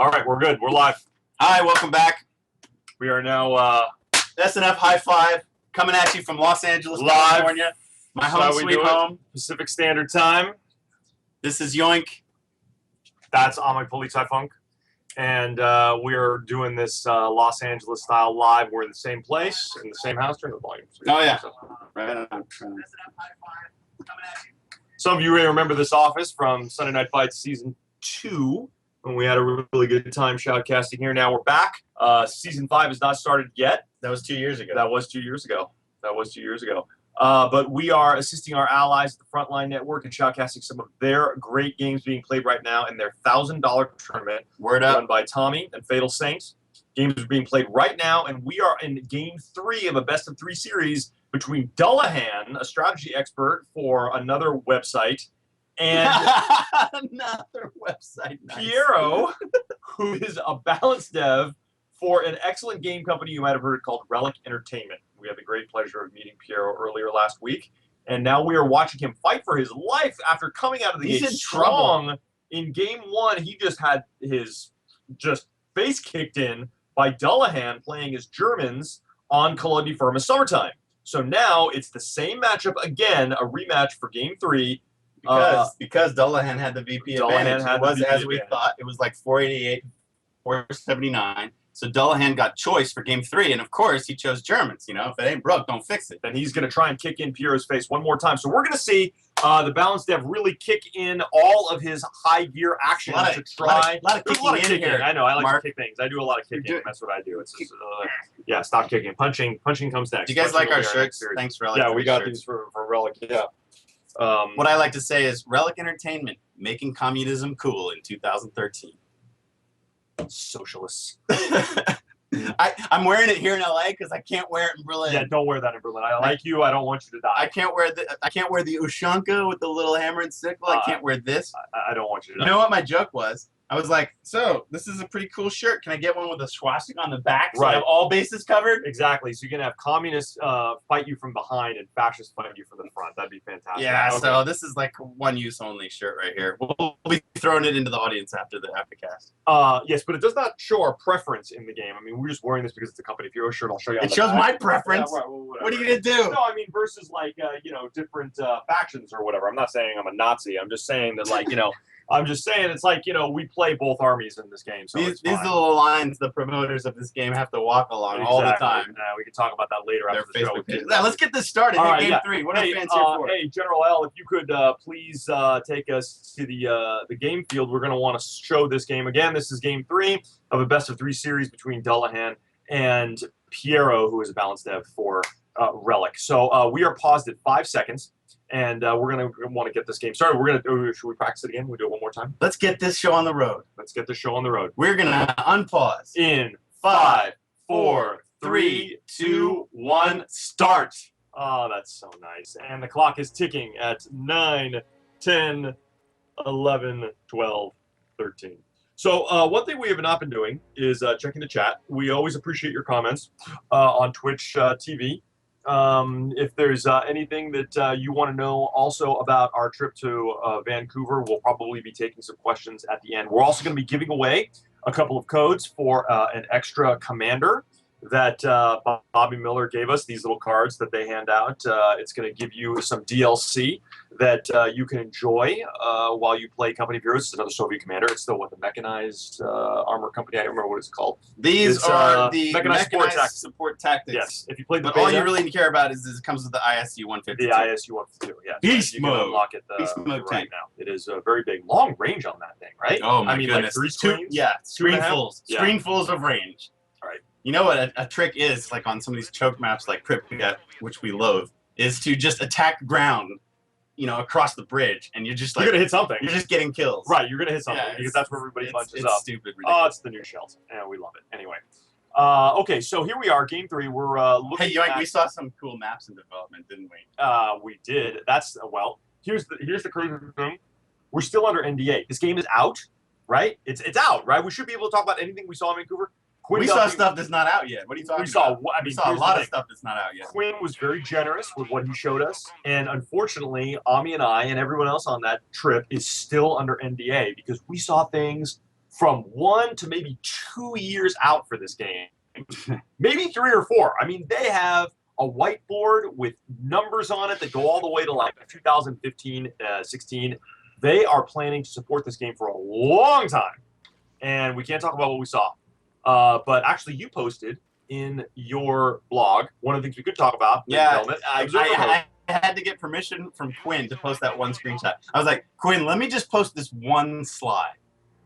All right, we're good. We're live. Hi, welcome back. We are now SNF High Five coming at you from Los Angeles, live. California. My home sweet home. Pacific Standard Time. This is Yoink. That's Amik Police Funk. And we're doing this Los Angeles style live. We're in the same place, in the same house. Turn the volume. Oh, yeah. Right on. Some of you may remember this office from Sunday Night Fights Season 2, when we had a really good time shoutcasting here. Now we're back. Season 5 has not started yet. That was 2 years ago. That was 2 years ago. But we are assisting our allies at the Frontline Network and shoutcasting some of their great games being played right now in their $1,000 tournament. Word up. Run by Tommy and Fatal Saints. Games are being played right now, and we are in Game 3 of a best-of-3 series between Dullahan, a strategy expert for another website, and another website. Piero, who is a balance dev for an excellent game company you might have heard called Relic Entertainment. We had the great pleasure of meeting Piero earlier last week, and now we are watching him fight for his life after coming out of the gate strong. In Game 1, he just had his face kicked in by Dullahan playing as Germans on Columbia Firma Summertime. So now it's the same matchup again, a rematch for Game 3. Because Dullahan had the VP advantage. It was, as we thought, it was like 488, 479. So Dullahan got choice for Game 3, and of course he chose Germans. You know, if it ain't broke, don't fix it. And he's going to try and kick in Piero's face one more time. So we're going to see the balance dev really kick in all of his high gear action to try. A lot of kicking in here. I know. I like to kick things. I do a lot of kicking. That's what I do. It's just, yeah. Stop kicking. Punching comes next. Do you guys like our shirts? Thanks, Relic. Yeah, we got these for Relic. Yeah. What I like to say is Relic Entertainment making communism cool in 2013. Socialists. I'm wearing it here in LA because I can't wear it in Berlin. Yeah, don't wear that in Berlin. I like you. I don't want you to die. I can't wear the Ushanka with the little hammer and sickle. I can't wear this. I don't want you to die. You know what my joke was? I was like, so this is a pretty cool shirt. Can I get one with a swastika on the back so I have all bases covered? Exactly. So you're gonna have communists fight you from behind and fascists fight you from the front. That'd be fantastic. Yeah. Okay. So this is like a one-use only shirt right here. We'll be throwing it into the audience after the cast. Yes, but it does not show our preference in the game. I mean, we're just wearing this because it's a company Piero shirt. I'll show you. It shows my preference. Yeah, right, well, what are you gonna do? No, I mean versus like different factions or whatever. I'm not saying I'm a Nazi. I'm just saying that I'm just saying it's like, we play both armies in this game. So these little lines the promoters of this game have to walk along all the time. We can talk about that later after the show. Now, let's get this started. Game 3. What are fans here for? Hey, General L, if you could please take us to the game field. We're going to want to show this game again. This is Game 3 of a best-of-3 series between Dullahan and Piero, who is a balance dev for Relic. So we are paused at 5 seconds. And we're going to want to get this game started. Should we practice it again? We'll do it one more time. Let's get this show on the road. We're going to unpause. In 5, 4, 3, 2, 1, start. Oh, that's so nice. And the clock is ticking at 9, 10, 11, 12, 13. So one thing we have not been doing is checking the chat. We always appreciate your comments on Twitch TV. If there's anything that you want to know also about our trip to Vancouver, we'll probably be taking some questions at the end. We're also going to be giving away a couple of codes for an extra commander that Bobby Miller gave us, these little cards that they hand out. It's going to give you some DLC that you can enjoy while you play Company of Heroes. It's another Soviet commander. It's still the mechanized armor company. I don't remember what it's called. These are the mechanized support tactics. Yes. If you play the beta, all you really care about is it comes with the ISU 152. The ISU 152, yeah. Beast mode. You can unlock it Beast mode right now. It is a very big. Long range on that thing, right? Oh, my goodness. Like 3 screens? Yeah, screenfuls of range. All right. You know what a trick is, like on some of these choke maps like Pripyat, which we loathe, is to just attack ground, across the bridge, and you're just like... You're going to hit something. You're just getting kills. Right, you're going to hit something, because that's where everybody bunches up. It's stupid, ridiculous. Oh, it's the new shells. Yeah, we love it. Anyway. Okay, so here we are, Game 3. We're looking Hey, we saw some cool maps in development, didn't we? We did. That's, here's the crazy thing. We're still under NDA. This game is out, right? It's out, right? We should be able to talk about anything we saw in Vancouver. We saw stuff that's not out yet. What are you talking about? We saw a lot of stuff that's not out yet. Quinn was very generous with what he showed us, and unfortunately, Ami and I and everyone else on that trip is still under NDA because we saw things from 1 to maybe 2 years out for this game. Maybe 3 or 4. I mean, they have a whiteboard with numbers on it that go all the way to like 2015, 16. They are planning to support this game for a long time. And we can't talk about what we saw. But actually, you posted in your blog one of the things we could talk about. Yeah, I had to get permission from Quinn to post that one screenshot. I was like, Quinn, let me just post this one slide.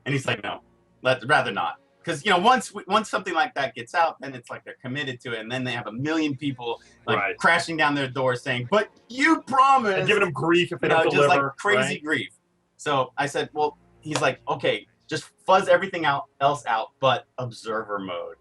And he's like, no, rather not. Because, you know, once something like that gets out, then it's like they're committed to it. And then they have a million people like crashing down their door saying, but you promised. And giving them grief if they don't deliver. Just like crazy grief. So I said, well, he's like, okay, just fuzz everything else out but observer mode.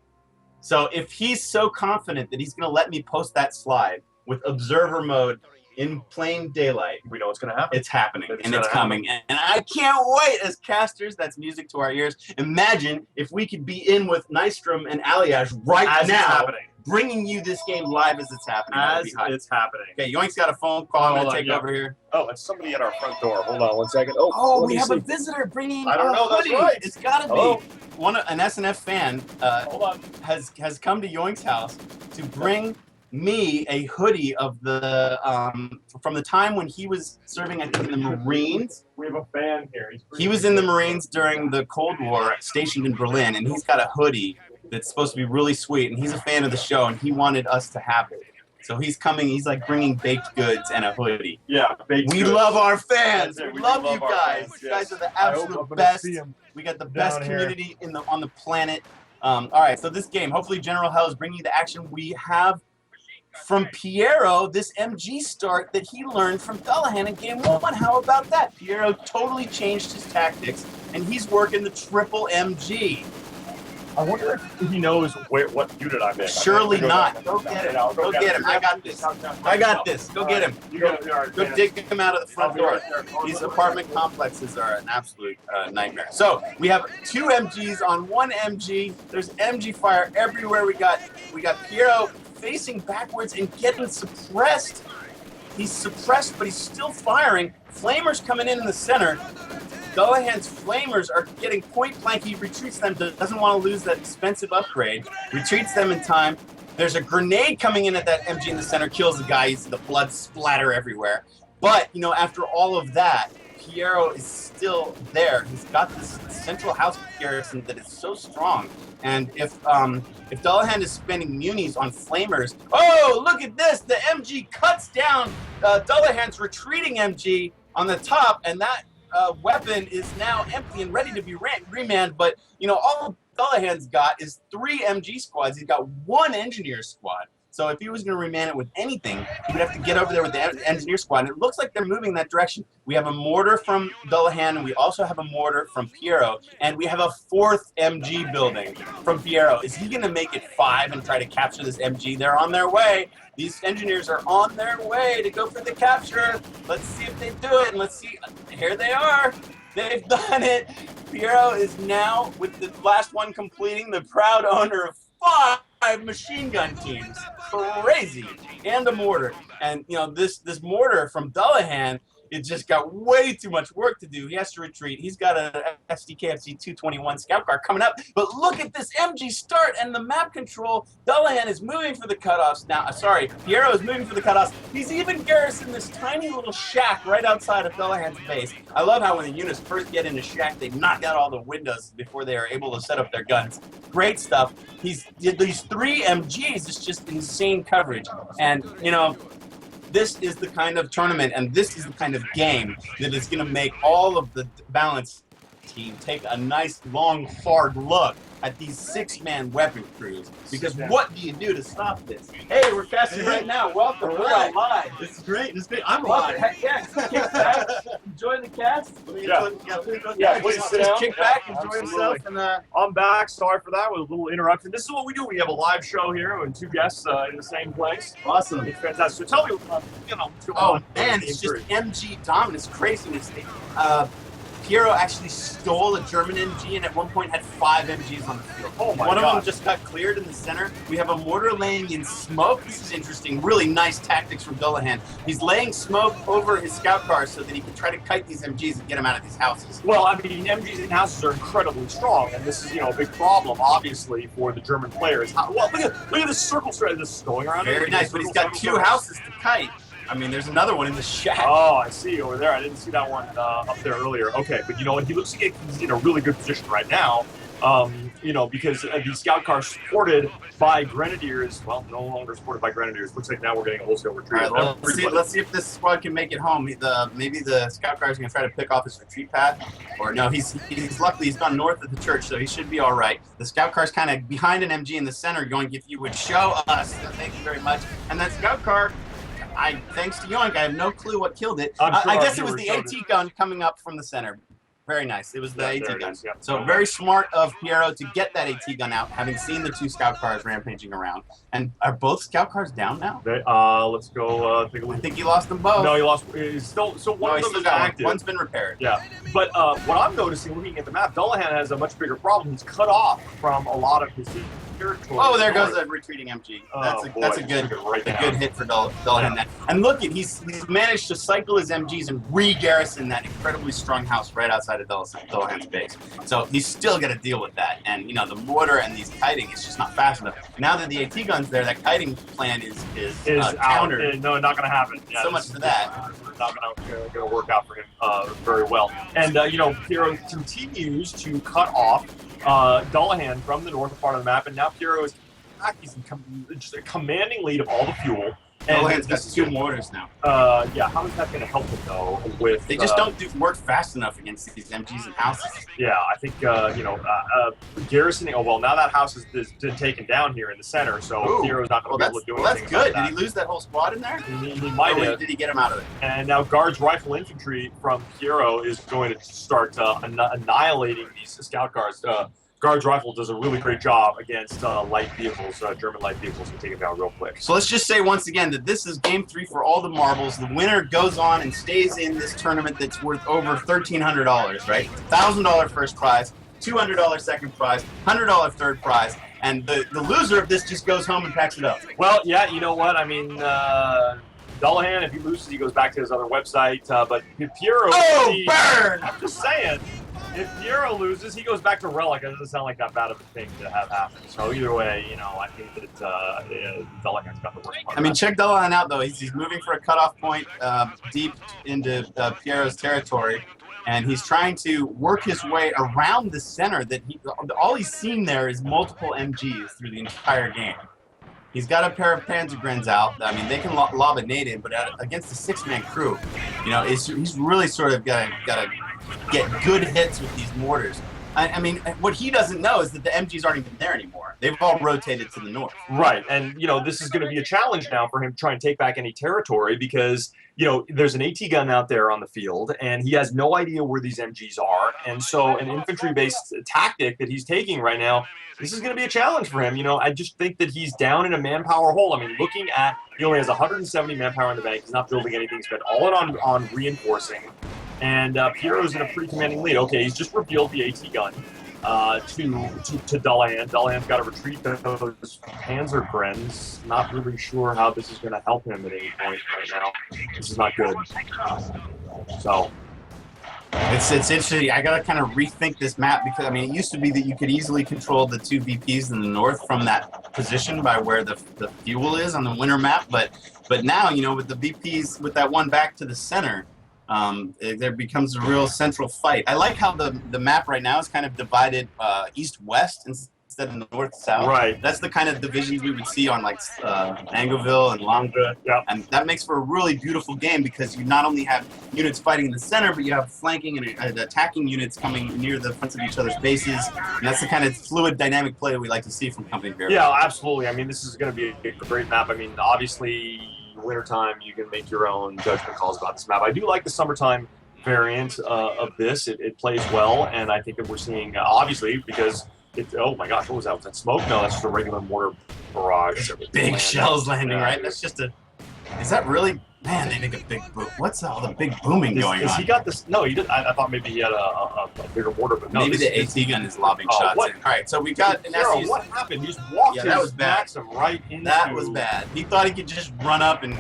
So if he's so confident that he's going to let me post that slide with observer mode in plain daylight, we know what's going to happen. It's happening, and it's coming. And I can't wait. As casters, that's music to our ears. Imagine if we could be in with Nystrom and Aliash right now, bringing you this game live as it's happening. As it's happening. Okay, Yoink's got a phone call. I'm going to take over here. Oh, it's somebody at our front door. Hold on 1 second. Oh, we have a visitor bringing I don't know. That's right. It's got to be. An SNF fan has come to Yoink's house to bring me a hoodie of the from the time when he was serving, I think, in the Marines. We have a fan here. He was in the Marines during the Cold War, stationed in Berlin, and he's got a hoodie that's supposed to be really sweet, and he's a fan of the show, and he wanted us to have it. So he's coming, he's like bringing baked goods and a hoodie. Yeah, baked goods. We love our fans. We love you guys. Fans, You guys are the absolute best. We got the best community on the planet. All right, so this game, hopefully General Hell is bringing you the action. We have from Piero this MG start that he learned from Dullahan in game 1. How about that? Piero totally changed his tactics, and he's working the triple MG. I wonder if he knows what unit I'm in. Surely not. Go get him. Go get him. I got this. I got this. Go get him. Go dig him out of the front door. These apartment complexes are an absolute nightmare. So we have 2 MGs on 1 MG. There's MG fire everywhere. We got Piero facing backwards and getting suppressed. He's suppressed, but he's still firing. Flamers coming in the center. Dullahan's Flamers are getting point blank. He retreats them, doesn't want to lose that expensive upgrade. Retreats them in time. There's a grenade coming in at that MG in the center, kills the guy. You see the blood splatter everywhere. But, you know, after all of that, Piero is still there. He's got this central house garrison that is so strong. And if Dullahan is spending munis on Flamers, oh, look at this! The MG cuts down Dullahan's retreating MG on the top, and that weapon is now empty and ready to be remanned. But, you know, all Dullahan's got is 3 MG squads. He's got 1 engineer squad. So if he was going to reman it with anything, he would have to get over there with the engineer squad. And it looks like they're moving that direction. We have a mortar from Dullahan, and we also have a mortar from Piero. And we have a 4th MG building from Piero. Is he going to make it 5 and try to capture this MG? They're on their way. These engineers are on their way to go for the capture. Let's see if they do it. And let's see. Here they are. They've done it. Piero is now, with the last one completing, the proud owner of 5 machine gun teams. Crazy. And a mortar. And, you know, this mortar from Dullahan, it just got way too much work to do. He has to retreat. He's got a SDKFC 221 scout car coming up. But look at this MG start and the map control. Dullahan is moving for the cutoffs now. Sorry, Piero is moving for the cutoffs. He's even garrisoned this tiny little shack right outside of Dullahan's base. I love how when the units first get in a shack, they knock out all the windows before they are able to set up their guns. Great stuff. These 3 MGs is just insane coverage. And, you know, this is the kind of tournament and this is the kind of game that is going to make all of the balance team take a nice, long, hard look at these 6-man weapon crews. Because what do you do to stop this? Hey, we're casting right now. Welcome. We're live. This is great. This is great. I'm live. Heck yeah. Kick back. Enjoy the cast. Please sit down. Kick back. Enjoy yourself. And I'm back. Sorry for that. With a little interruption. This is what we do. We have a live show here with 2 guests in the same place. Awesome. It's fantastic. So tell me, what's going on. Man, it's just MG dominance, craziness. Piero actually stole a German MG and at one point had 5 MGs on the field. Oh my One of God. them just got cleared in the center. We have a mortar laying in smoke. This is interesting. Really nice tactics from Dullahan. He's laying smoke over his scout cars so that he can try to kite these MGs and get them out of these houses. Well, I mean, MGs in houses are incredibly strong, and this is, you know, a big problem, obviously, for the German players. Well, look at this circle strategy. This is going around. Very nice, but he's got 2 houses to kite. I mean, there's another one in the shack. Oh, I see over there. I didn't see that one up there earlier. Okay, but you know what? He looks like he's in a really good position right now. You know, because the scout car supported by Grenadiers, well, no longer supported by Grenadiers. Looks like now we're getting a wholesale retreat. All right, let's see if this squad can make it home. Maybe the scout car is going to try to pick off his retreat path. Or no, he's luckily he's gone north of the church, so he should be all right. The scout car is kind of behind an MG in the center going, if you would show us, thank you very much. And that scout car, thanks to Yoink, I have no clue what killed it. I guess it was the AT gun coming up from the center. Very nice. It was the AT gun. Yeah. So very smart of Piero to get that AT gun out, having seen the 2 scout cars rampaging around. And are both scout cars down now? Let's go take a look. I think he lost them both. No, he lost. He's still, so one of them is active. One's been repaired. Yeah, but what I'm noticing, looking at the map, Dullahan has a much bigger problem. He's cut off from a lot of his territory. Oh, there goes a retreating MG. That's a good hit for Dullahan. Yeah. And look, he's managed to cycle his MGs and re-garrison that incredibly strong house right outside of Dullahan's base. So he's still got to deal with that. And, you know, the mortar and these kiting is just not fast enough. Now that the AT gun's there, that kiting plan is countered. No, not going to happen. Yeah, so much for that. Not going to work out for him very well. And, you know, Piero continues to cut off Dullahan from the north part of the map, and now Piero is he's in just a commanding lead of all the fuel. And Dullahan's got 2 mortars now. Yeah, how is that going to help him though? With they just don't work fast enough against these MGs and houses. Yeah, I think you know, garrisoning. Oh well, now that house has been taken down here in the center, so Piero's not going to be able to do anything. That's good. Did he lose that whole squad in there? He might have. Did he get him out of it? And now Guards Rifle Infantry from Piero is going to start annihilating these scout cars. Guards Rifle does a really great job against light vehicles, German light vehicles, and take it down real quick. So let's just say once again that this is game 3 for all the marbles. The winner goes on and stays in this tournament that's worth over $1,300, right? $1,000 first prize, $200 second prize, $100 third prize, and the loser of this just goes home and packs it up. Well, yeah, you know what? I mean, Dullahan, if he loses, he goes back to his other website. But if Piero, burn! I'm just saying. If Piero loses, he goes back to Relic. It doesn't sound like that bad of a thing to have happen. So either way, you know, I think that Dullahan's got the worst part. I mean, check Dullahan out, though. He's moving for a cutoff point deep into Piero's territory, and he's trying to work his way around the center. All he's seen there is multiple MGs through the entire game. He's got a pair of Panzergrens out. I mean, they can lob a nade in, but against a 6-man crew, you know, he's really sort of got to get good hits with these mortars. I mean, what he doesn't know is that the MGs aren't even there anymore. They've all rotated to the north. Right, and, you know, this is going to be a challenge now for him to try and take back any territory because, you know, there's an AT gun out there on the field, and he has no idea where these MGs are. And so an infantry-based tactic that he's taking right now, this is going to be a challenge for him. You know, I just think that he's down in a manpower hole. I mean, looking at, he only has 170 manpower in the bank. He's not building anything. He's spent all it on reinforcing. And Piero's in a pretty commanding lead. Okay, he's just revealed the AT gun to Dullahan. Dullahan's got to retreat those Panzergrens. Not really sure how this is going to help him at any point right now. This is not good. So it's interesting. I got to kind of rethink this map because, I mean, it used to be that you could easily control the 2 VPs in the north from that position by where the fuel is on the winter map. But now, you know, with the VPs, with that one back to the center, there becomes a real central fight. I like how the map right now is kind of divided east-west instead of north-south. Right. That's the kind of divisions we would see on like Angoville and Langres. Yep. And that makes for a really beautiful game because you not only have units fighting in the center, but you have flanking and attacking units coming near the fronts of each other's bases. And that's the kind of fluid, dynamic play we like to see from Company Piero. Yeah, absolutely. I mean, this is going to be a great map. I mean, obviously, wintertime, you can make your own judgment calls about this map. I do like the summertime variant of this. It plays well, and I think that we're seeing, obviously, because oh my gosh, what was that? Was that smoke? No, that's just a regular mortar barrage. Big shells landing, right? That's just a Is that really? Man, they make a big boom. What's all the big booming going on? He got this? No, he did. I thought maybe he had a bigger mortar, but no. Maybe the AT gun is lobbing shots in. All right, so we got an Piero, SU. what happened? He just walked his Maxim right into. That was bad. He thought he could just run up and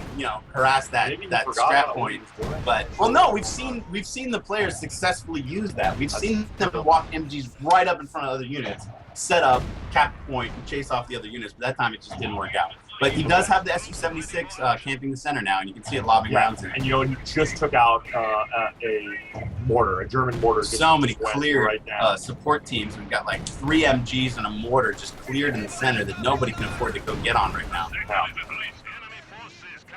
harass that strap point. But well, no, we've seen the players successfully use that. We've seen them walk MGs right up in front of other units, set up, cap point, and chase off the other units. But that time it just didn't work out. But he does have the SU-76 camping the center now, and you can see it lobbing rounds in. And he just took out a mortar, a German mortar. So many cleared support teams. We've got like 3 MGs and a mortar just cleared in the center that nobody can afford to go get on right now.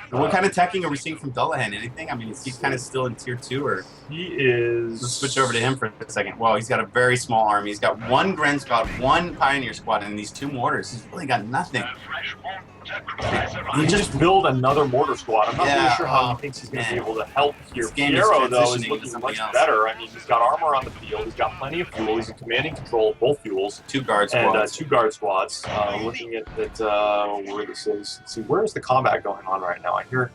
What kind of teching are we seeing from Dullahan? Anything? I mean, is he kind of still in tier 2, or he is? Let's switch over to him for a second. Well, he's got a very small army. He's got 1 Gren squad, 1 Pioneer squad, and these 2 mortars. He's really got nothing. He just build another mortar squad. I'm not really sure how he thinks he's going to be able to help here. Piero, though, is looking much better. I mean, he's got armor on the field. He's got plenty of fuel. He's in commanding control of both fuels. 2 guard squads. And 2 guard squads. Looking at where this is. Let's see, where is the combat going on right now? I hear.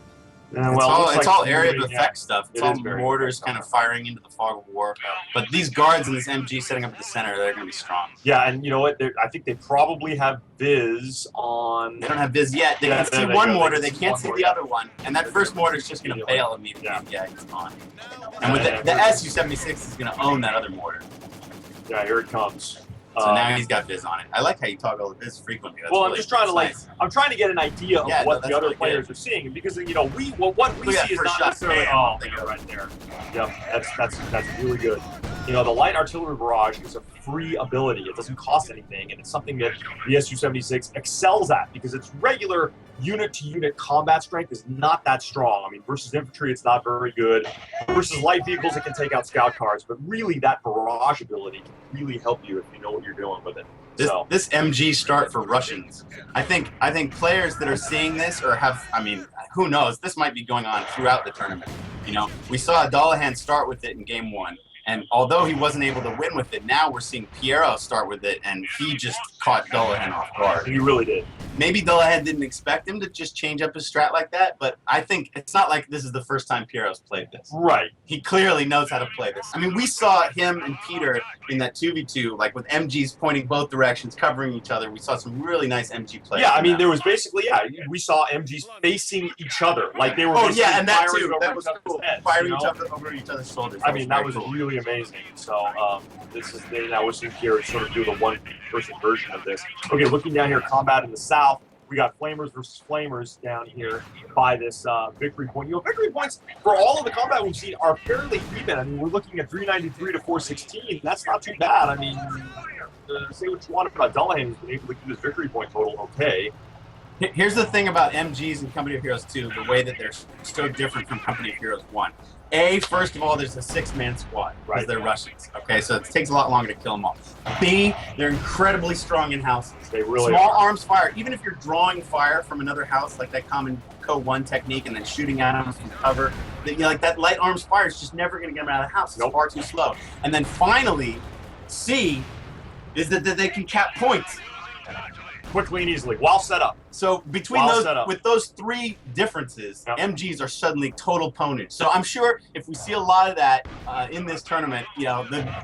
It's all area of effect stuff. It's all mortars kind of firing into the fog of war. But these guards and this MG setting up at the center, they're going to be strong. Yeah, and you know what? I think they probably have Viz on. They don't have Viz yet. They can see one mortar. They can't see the other one. And that first mortar is just going to fail immediately. Yeah, it's gone. And with the SU-76 is going to own that other mortar. Yeah, here it comes. So now he's got Viz on it. I like how you toggle the Viz frequently. That's I'm just trying to I'm trying to get an idea of what the other players are seeing, because what we see is not necessarily. Oh, right there. Yep, that's really good. The light artillery barrage is a free ability. It doesn't cost anything, and it's something that the SU-76 excels at, because its regular unit-to-unit combat strength is not that strong. I mean, versus infantry, it's not very good. Versus light vehicles, it can take out scout cars, but really, that barrage ability can really help you if you know what you're doing with it. This MG start for Russians. I think players that are seeing this who knows? This might be going on throughout the tournament. We saw Dullahan start with it in game 1. And although he wasn't able to win with it, now we're seeing Piero start with it, and he just caught Dullahan off guard. He really did. Maybe Dullahan didn't expect him to just change up his strat like that, but I think it's not like this is the first time Piero's played this. Right. He clearly knows how to play this. I mean, we saw him and Peter in that 2v2, like with MGs pointing both directions, covering each other. We saw some really nice MG play. Yeah, I mean, there was basically, we saw MGs facing each other. Like they were and that too. That was cool. Firing each other over each other's shoulders. I mean, that was really amazing. So now we're seeing Piero sort of do the one-person version of this. Okay, looking down here, combat in the south. We got Flamers versus Flamers down here by this victory point. Victory points for all of the combat we've seen are fairly even. I mean, we're looking at 393 to 416. That's not too bad. I mean, say what you want about Dullahan, who's been able to keep his victory point total okay. Here's the thing about MGs and Company of Heroes 2, the way that they're so different from Company of Heroes 1. First of all, there's a 6-man squad, because they're Russians. Okay, so it takes a lot longer to kill them all. B, they're incredibly strong in houses. They really Small are. arms fire. Even if you're drawing fire from another house, like that common Co-1 technique, and then shooting at them from cover, like that light arms fire is just never going to get them out of the house. It's far too slow. And then finally, C, is that they can cap points. Quickly and easily, while set up. So between those 3 differences, MGs are suddenly total ponage. So I'm sure if we see a lot of that in this tournament,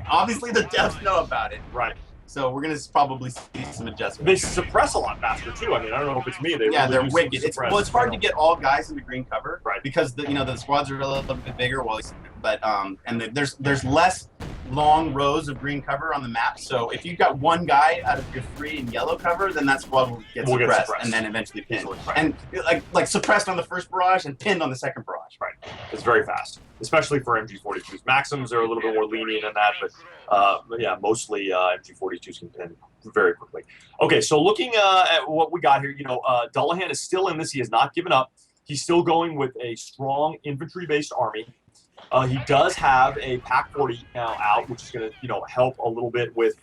obviously the devs know about it. Right. So we're going to probably see some adjustments. They suppress a lot faster too. I mean, I don't know if it's me. They're wicked. It's hard to get all guys into green cover, right? Because the squads are a little bit bigger. There's less long rows of green cover on the map. So if you've got one guy out of your 3 in yellow cover, then that squad will get suppressed and then eventually pinned. And like suppressed on the first barrage and pinned on the second barrage. Right. It's very fast, especially for MG42s. Maxims are a little bit more lenient in that, but mostly MG42s can pin very quickly. Okay, so looking at what we got here, Dullahan is still in this. He has not given up. He's still going with a strong infantry-based army. He does have a PaK-40 now out, which is going to, help a little bit with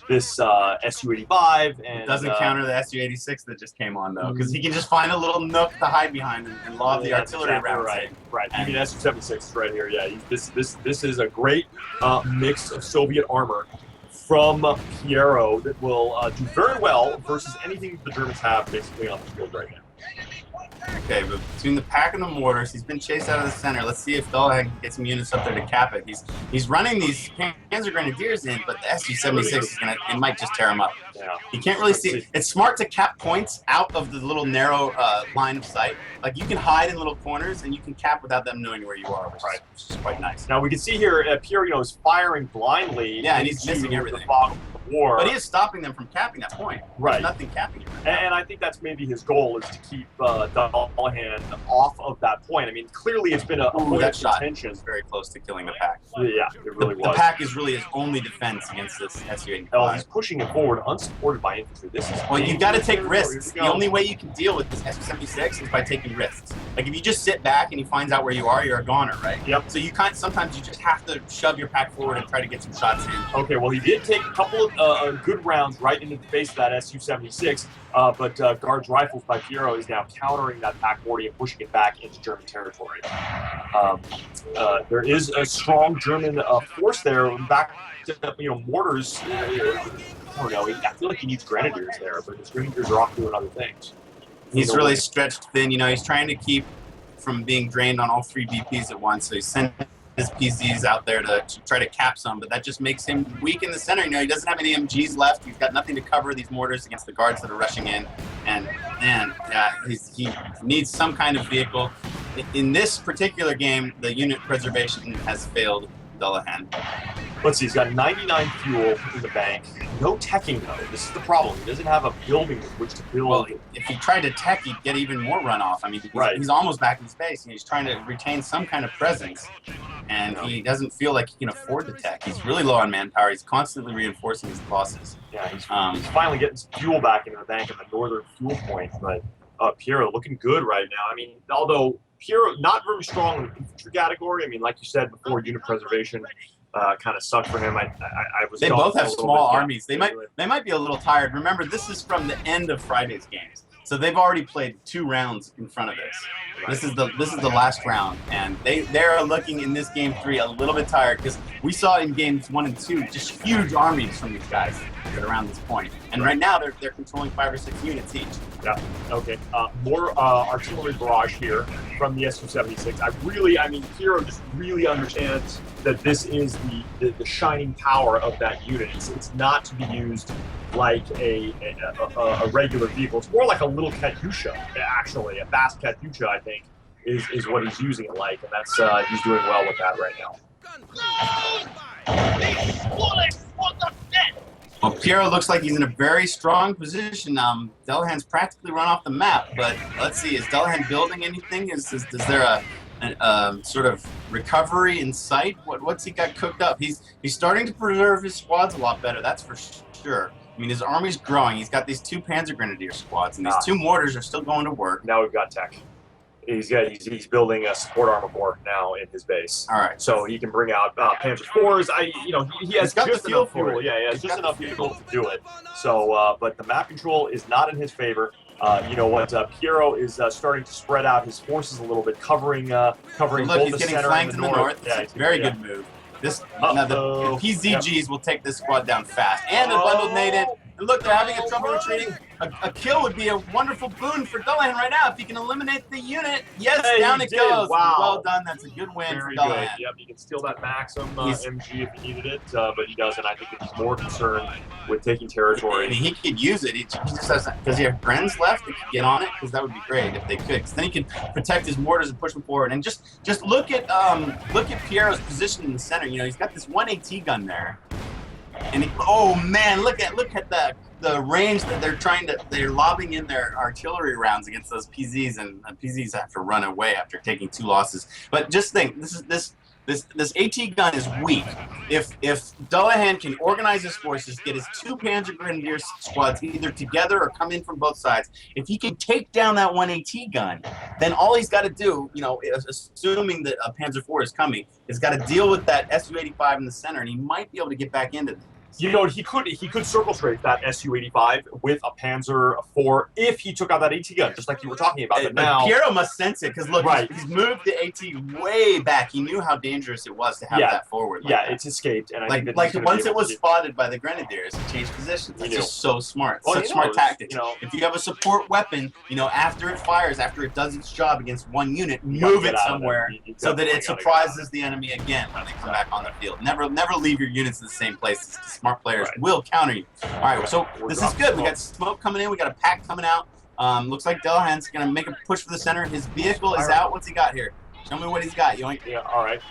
this SU-85. And it doesn't counter the SU-86 that just came on, though, because he can just find a little nook to hide behind and lob the artillery rounds. Right. Even SU-76 is right here. Yeah, this is a great mix of Soviet armor from Piero that will do very well versus anything the Germans have basically on the field right now. Okay, but between the pack and the mortars, he's been chased out of the center. Let's see if Dullahan can get some units up there to cap it. He's running these Panzer Grenadiers in, but the Su-76 is it might just tear him up. Yeah. You can't really see. It's smart to cap points out of the little narrow line of sight. Like you can hide in little corners and you can cap without them knowing where you are, which is quite nice. Now we can see here Piero is firing blindly. Yeah, and he's missing everything. The fog of the war. But he is stopping them from capping that point. Right. There's nothing capping it. Right and I think that's maybe his goal is to keep Dullahan off of that point. I mean, clearly it's been a point of contention. Is very close to killing the pack. Yeah, it really was. The pack is really his only defense against this Su-85. Oh, he's pushing it forward, unsupported by infantry. This is well, you got to take risks. The only way you can deal with this Su-76 is by taking risks. Like if you just sit back and he finds out where you are, you're a goner, right? Yep. So you can't. Sometimes you just have to shove your pack forward and try to get some shots in. Okay, well he did take a couple of good rounds right into the face of that Su-76, but Guards Rifles by Piero is now countering that pack 40 and pushing it back into German territory. There is a strong German force there. Back to mortars. I don't know. I feel like he needs grenadiers there, but his grenadiers are off doing other things. He's really stretched thin. He's trying to keep from being drained on all 3 BPs at once. So he's sending his PZs out there to try to cap some, but that just makes him weak in the center. He doesn't have any MGs left. He's got nothing to cover these mortars against the guards that are rushing in. And man, he needs some kind of vehicle. In this particular game, the unit preservation has failed Dullahan. Let's see, he's got 99 fuel in the bank. No teching, though. This is the problem. He doesn't have a building with which to build. Well, if he tried to tech, he'd get even more runoff. I mean, he's almost back in space, and he's trying to retain some kind of presence. And he doesn't feel like he can afford the tech. He's really low on manpower. He's constantly reinforcing his losses. Yeah, he's finally getting some fuel back into the bank at the northern fuel point. But Piero looking good right now. I mean, although Piero not very strong in the infantry category. I mean, like you said before, unit preservation kind of sucked for him. They both have small armies. They might be a little tired. Remember, this is from the end of Friday's games, so they've already played 2 rounds in front of this. This is the last round, and they're looking in this game 3 a little bit tired because we saw in games 1 and 2 just huge armies from these guys at around this point. And right now they're controlling 5 or 6 units each. Yeah. Okay. More artillery barrage here from the Su-76. I mean, Piero just really understands that this is the shining power of that unit. It's not to be used like a regular vehicle. It's more like a little Katyusha, actually. A fast Katyusha, I think, is what he's using it like, and that's he's doing well with that right now. Well, Piero looks like he's in a very strong position. Dullahan's practically run off the map, but let's see, is Dullahan building anything? Is there a sort of recovery in sight? What's he got cooked up? He's starting to preserve his squads a lot better, that's for sure. I mean, his army's growing. He's got these 2 Panzer Grenadier squads, and these 2 mortars are still going to work. Now we've got tech. He's building a support armor corps now in his base. All right, so he can bring out Panzer IVs. He has just enough fuel. Yeah, he has just enough fuel to do it. So, but the map control is not in his favor. You know what? Piero is starting to spread out his forces a little bit, covering both the center and the north. Yeah, it's a very good move. The PZGs will take this squad down fast, and a bundled nade. And look, they're having a trouble retreating. A kill would be a wonderful boon for Dullahan right now if he can eliminate the unit. Yes, down it goes. Wow. Well done. That's a good win for Dullahan. Yep, he can steal that Maxim MG if he needed it, but he doesn't. I think that he's more concerned with taking territory. I mean, he could use it. He just doesn't. Does he have friends left that could get on it? Because that would be great if they could. Because then he can protect his mortars and push them forward. And just look at Piero's position in the center. He's got this 1 AT gun there. And oh man, look at the range that they're lobbing in their artillery rounds against those PZs, and PZs have to run away after taking 2 losses. But just think, this AT gun is weak. If Dullahan can organize his forces, get his 2 Panzer Grenadier squads either together or come in from both sides, if he can take down that 1 AT gun, then all he's got to do, assuming that a Panzer IV is coming, is got to deal with that Su-85 in the center, and he might be able to get back into this. You know, he could circle strafe that Su-85 with a Panzer IV if he took out that AT gun, just like you were talking about. But now Piero must sense it because look, right. he's moved the AT way back. He knew how dangerous it was to have that forward. Like that. It's escaped, and I like think once it was spotted by the Grenadiers, he changed positions. That's just so smart. Well, such smart tactics. You know, if you have a support weapon, you know, after it fires, after it does its job against one unit, move it somewhere so that it surprises the enemy again when they come back on the field. Never leave your units in the same place. Smart players will counter you. All right, so this is good. We got smoke coming in. We got a pack coming out. Looks like Dullahan's going to make a push for the center. His vehicle is out. What's he got here? Show me what he's got, Yoink. Yeah, all right.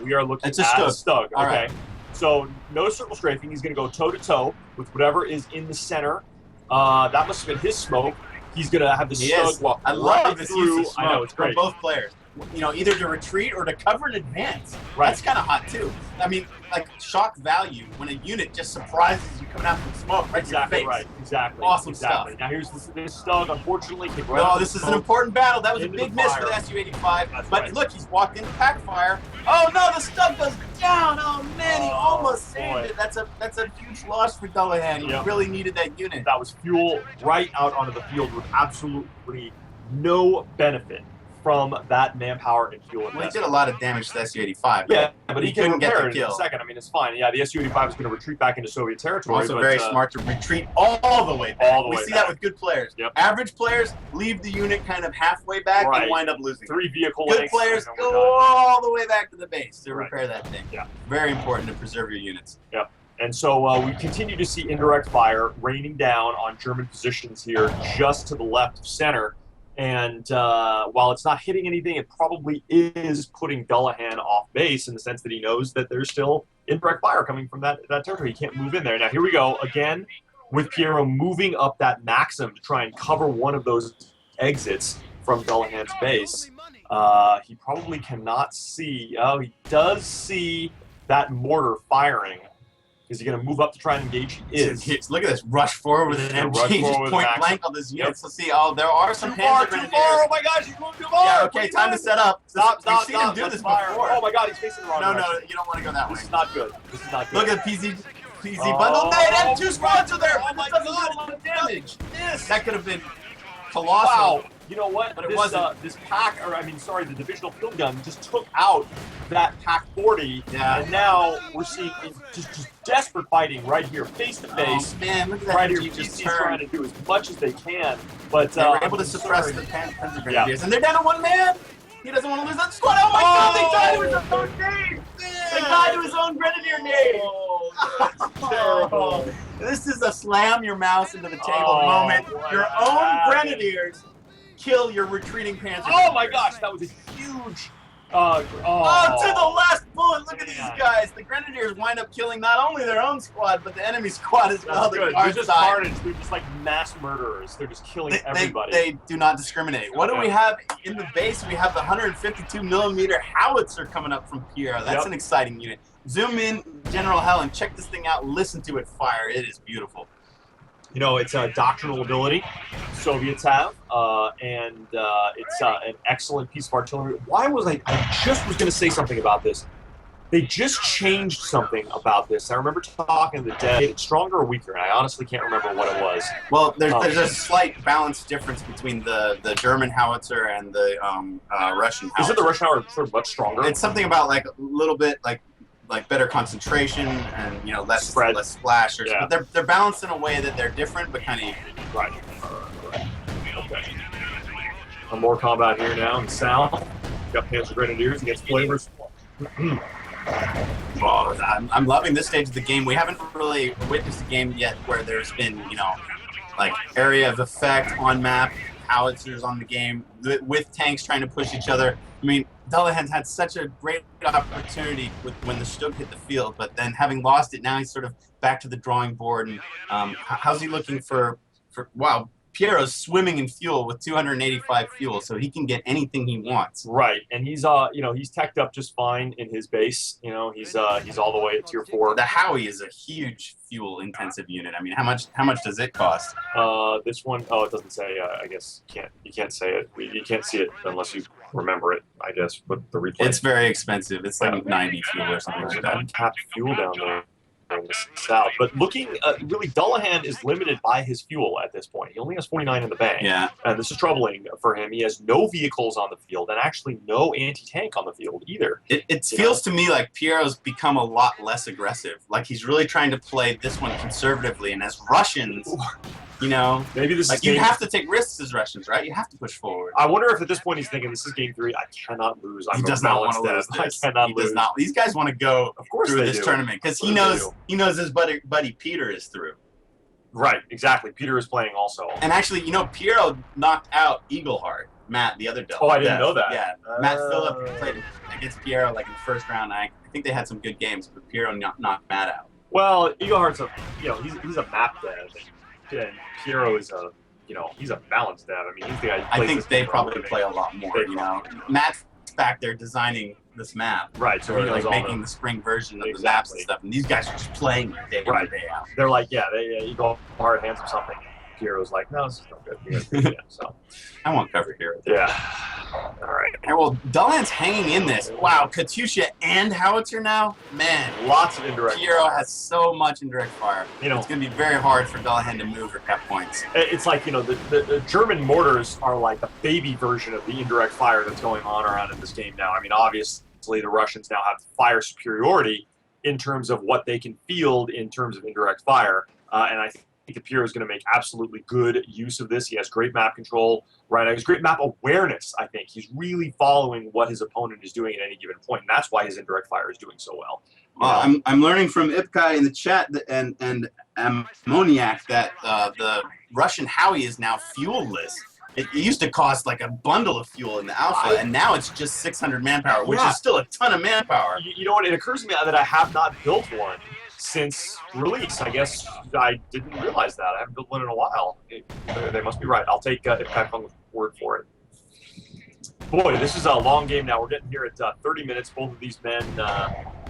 We are looking at a Stug. Okay. All right. So no circle strafing. He's going to go toe-to-toe with whatever is in the center. That must have been his smoke. He's going to have the Stug walk right through. I know, it's great. For both players. You know, either to retreat or to cover in advance. Right. That's kind of hot, too. I mean, like, shock value when a unit just surprises you coming out from smoke right in your face. Right, exactly. Awesome stuff. Now, here's this Stug, unfortunately. No, this is an important battle. That was a big miss for the Su-85. But look, he's walked into pack fire. Oh, no, the Stug goes down. Oh, man, he almost saved it. That's a huge loss for Dullahan. He really needed that unit. That was fuel right out onto the field with absolutely no benefit from that manpower and fuel. Well, he did a lot of damage to the Su-85. Yeah, but he couldn't get the kill. In a second. I mean, it's fine. Yeah, the Su-85 is going to retreat back into Soviet territory. Also very smart to retreat all the way back. We see that with good players. Yep. Average players leave the unit kind of halfway back and wind up losing. 3 vehicle Good players go all the way back to the base to repair that thing. Yeah. Very important to preserve your units. Yeah. And so we continue to see indirect fire raining down on German positions here just to the left of center. And while it's not hitting anything, it probably is putting Dullahan off base in the sense that he knows that there's still indirect fire coming from that territory. He can't move in there. Now, here we go again with Piero moving up that Maxim to try and cover one of those exits from Dullahan's base. He probably cannot see. Oh, he does see that mortar firing. Is he going to move up to try and engage? He is. Look at this. Rush forward with an MG. Just point blank on this unit. Let's see. Oh, there are some Panzer Grenadiers. Oh, my gosh. He's moved too far. Yeah, okay. Time to set up. Stop. We've seen him do this before. Oh, my God. He's facing the wrong direction. No, you don't want to go that way. This is not good. Look at the PZ bundle. They had 2 squads are there. Oh, my God. God. A lot of damage. Yes. That could have been colossal. Wow. You know what? But it wasn't. This pack, the divisional field gun just took out that pack 40. Yeah. And now we're seeing just desperate fighting right here, face to face. Oh, man, look at that. Right here, PC's trying to do as much as they can. But they were able to suppress the Panzer Grenadiers. And they're down to 1 man. He doesn't want to lose that squad. Oh, my God. They died to his own name. They died to his own Grenadier name. Oh, that's terrible. This is a slam your mouse into the table moment. Your own Grenadiers kill your retreating Panzer. Oh my gosh, that was a huge. To the last bullet. Look at these guys. The Grenadiers wind up killing not only their own squad, but the enemy squad as well. They're just carnage. They're just like mass murderers. They're just killing everybody. They do not discriminate. What do we have in the base? We have the 152mm howitzer coming up from Piero. That's an exciting unit. Zoom in, General Hell, and check this thing out. Listen to it fire. It is beautiful. You know, it's a doctrinal ability Soviets have, and it's an excellent piece of artillery. Why was I just was going to say something about this. They just changed something about this. I remember talking to the dead. It's stronger or weaker, and I honestly can't remember what it was. Well, there's a slight balance difference between the German howitzer and the Russian howitzer. Is it the Russian howitzer much stronger? It's something about like a little bit like better concentration and less splashers. Yeah. But they're balanced in a way that they're different but kind of equal. Right. Okay. Some more combat here now in South. Got Panzer Grenadiers against Flavors. I'm loving this stage of the game. We haven't really witnessed a game yet where there's been like area of effect on map, howitzers on the game with tanks trying to push each other. I mean, Dullahan's had such a great opportunity when the Stug hit the field, but then having lost it, now he's sort of back to the drawing board. And how's he looking for? Wow, Piero's swimming in fuel with 285 fuel, so he can get anything he wants. Right, and he's he's teched up just fine in his base. He's all the way at tier 4. The Howie is a huge fuel intensive unit. I mean, how much does it cost? This one, it doesn't say. I guess you can't say it. You can't see it unless you remember it. I guess with the replay. It's very expensive. It's like 90 fuel or something like that. Untapped fuel down there. south. But looking, really, Dullahan is limited by his fuel at this point. He only has 49 in the bank. Yeah. And this is troubling for him. He has no vehicles on the field and actually no anti-tank on the field either. It feels to me like Piero's become a lot less aggressive. Like he's really trying to play this one conservatively. And as Russians, you know, maybe this like is you have to take risks as Russians, right? You have to push forward. I wonder if at this point he's thinking, this is game 3. I cannot lose. He does not want to lose this. I cannot lose. Does not. These guys want to go through this do. tournament because he knows his buddy Peter is through. Right, exactly. Peter is playing also. And actually, you know, Piero knocked out Eagleheart, Matt, the other double. Oh, I didn't know that. Yeah, Matt Phillip played against Piero like in the first round. I think they had some good games, but Piero knocked Matt out. Well, Eagleheart's he's a map dev, and Piero is he's a balance dev. I mean, he's the guy. I think they probably play a lot more. You know, Matt's back there designing this map, right? So he's like making the spring version of the maps and stuff, and these guys are just playing it day in day out. They're like, Eagleheart hands him something. Piero's like, no, this is no good. Yeah, so I won't cover here. Yeah. All right. Well, Dullahan's hanging in this. Wow, Katyusha and Howitzer now? Man, lots of indirect Piero has so much indirect fire. You know, it's going to be very hard for Dullahan to move or cut points. It's like, the German mortars are like the baby version of the indirect fire that's going on around in this game now. I mean, obviously the Russians now have fire superiority in terms of what they can field in terms of indirect fire. And I think Piero is going to make absolutely good use of this. He has great map control right now. He has great map awareness, I think. He's really following what his opponent is doing at any given point, and that's why his indirect fire is doing so well. I'm learning from Ipkai in the chat and Ammoniac that the Russian Howie is now fuelless. It used to cost like a bundle of fuel in the Alpha, and now it's just 600 manpower, which is still a ton of manpower. You know what? It occurs to me that I have not built one since release. I guess I didn't realize that. I haven't built one in a while. They must be right. I'll take Ipkai word for it. Boy, this is a long game now. We're getting here at 30 minutes. Both of these men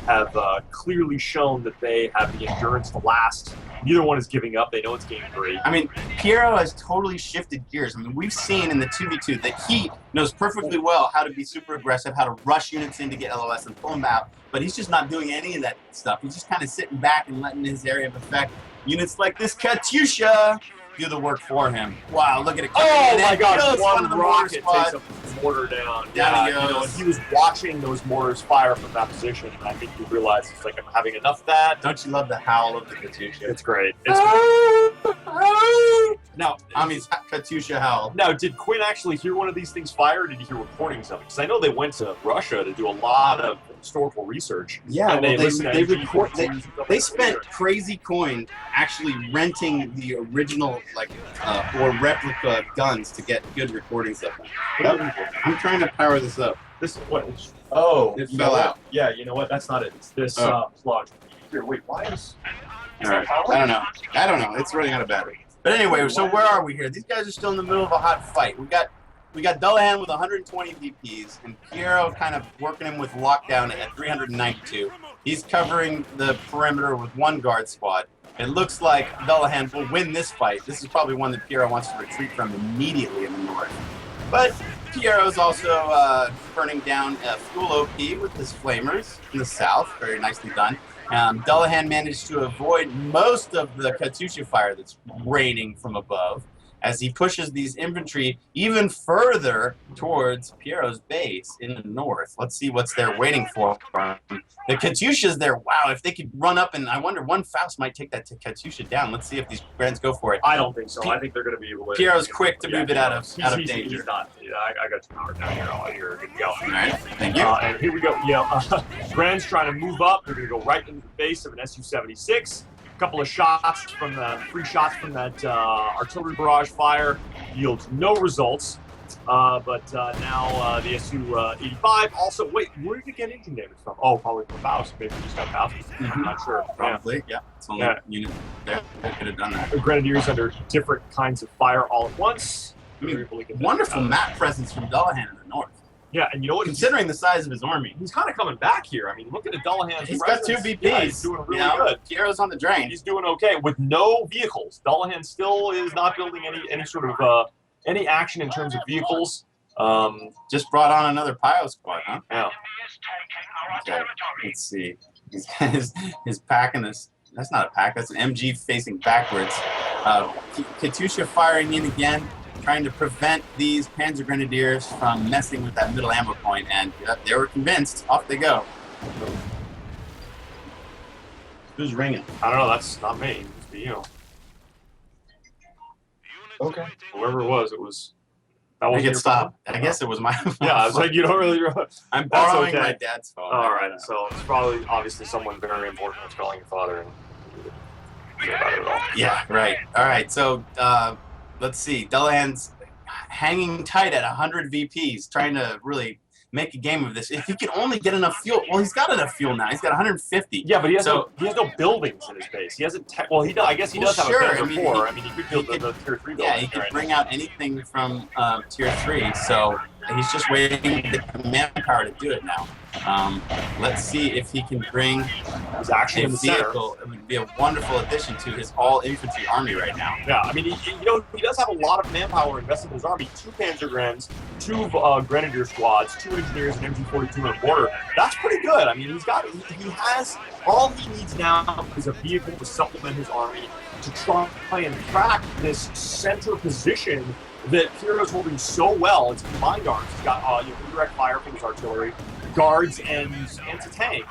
have clearly shown that they have the endurance to last. Neither one is giving up. They know it's game 3. I mean, Piero has totally shifted gears. I mean, we've seen in the 2v2 that he knows perfectly well how to be super aggressive, how to rush units in to get LOS and pull them out, but he's just not doing any of that stuff. He's just kind of sitting back and letting his area of effect units like this Katyusha do the work for him. Wow, look at it. Oh my God, one rocket takes a mortar down. Down he goes. And he was watching those mortars fire from that position, and I think he realized he's like, I'm having enough of that. Don't you love the howl of the Katyusha? It's great. It's great. Now, I mean, Katyusha howl. Now, did Quinn actually hear one of these things fire, or did he hear reporting something? Because I know they went to Russia to do a lot of historical research. Yeah, and they spent crazy coin actually renting the original or replica guns to get good recordings of them. I'm trying to power this up. This what? Oh, it fell out. Yeah, you know what? That's not it. It's this plug. Here, wait. Why is? All right. I don't know. It's running out of battery. But anyway, so where are we here? These guys are still in the middle of a hot fight. We got Dullahan with 120 VPs and Piero kind of working him with lockdown at 392. He's covering the perimeter with one guard squad. It looks like Dullahan will win this fight. This is probably one that Piero wants to retreat from immediately in the north. But Piero's also burning down fuel OP with his flamers in the south. Very nicely done. Dullahan managed to avoid most of the Katyusha fire that's raining from above as he pushes these infantry even further towards Piero's base in the north. Let's see what's there waiting for him. The Katyusha's there. Wow, if they could run up, and I wonder one Faust might take that Katyusha down. Let's see if these Brands go for it. I don't think so. I think they're going to be able to. Piero's quick to move it out of danger. He's not. Yeah, I got you powered down here. You're good to go. All right, thank you. And here we go. Brand's trying to move up. They're going to go right into the base of an Su-76. A couple of shots from free shots from that artillery barrage fire yields no results. But now the Su-85 also. Wait, where did you get engine damage from? Oh, probably from Faust. Maybe just got Faust. I'm not sure. Probably, yeah. It's only unit there that could have done that. The Grenadiers under different kinds of fire all at once. I mean, wonderful map presence from Dullahan in the north. Yeah, and you know what? Considering the size of his army, he's kind of coming back here. I mean, look at Dullahan's. He's got 2 VPs. Yeah, he's doing really good. Piero's on the drain. He's doing okay with no vehicles. Dullahan still is not building any sort of any action in terms of vehicles. Just brought on another Pio squad, huh? Yeah. Okay. Let's see. He's packing this That's not a pack. That's an MG facing backwards. Katusha firing in again, trying to prevent these Panzer Grenadiers from messing with that middle ammo point, and they were convinced. Off they go. Who's ringing? I don't know. That's not me. It must be you. Okay. Whoever it was. That I wasn't get your stopped. phone? I guess it was my phone. Yeah, I was like, you don't really. I'm That's borrowing okay. my dad's phone. All right, so it's probably obviously someone very important who's calling your father and care about it at all. Yeah, right. All right, so let's see. Dullahan's hanging tight at 100 VPs, trying to really make a game of this. If he can only get enough fuel, well, he's got enough fuel now. He's got 150. Yeah, but he has no buildings in his base. He hasn't. I guess he does have a Panzer 4. I mean, he could build the tier 3 building. Yeah, he could bring out anything from tier 3. So he's just waiting for the manpower to do it now. Let's see if he can bring He's actually a in the center. vehicle. It would be a wonderful addition to his all-infantry army right now. Yeah, I mean, he does have a lot of manpower invested in his army. 2 Panzer Grens, 2 Grenadier squads, 2 engineers, and MG-42 on border. That's pretty good. I mean, he has all he needs now is a vehicle to supplement his army to try and crack this center position that Piero's holding so well. It's combined arms. He's got direct fire from his artillery, guards, and it's a tank.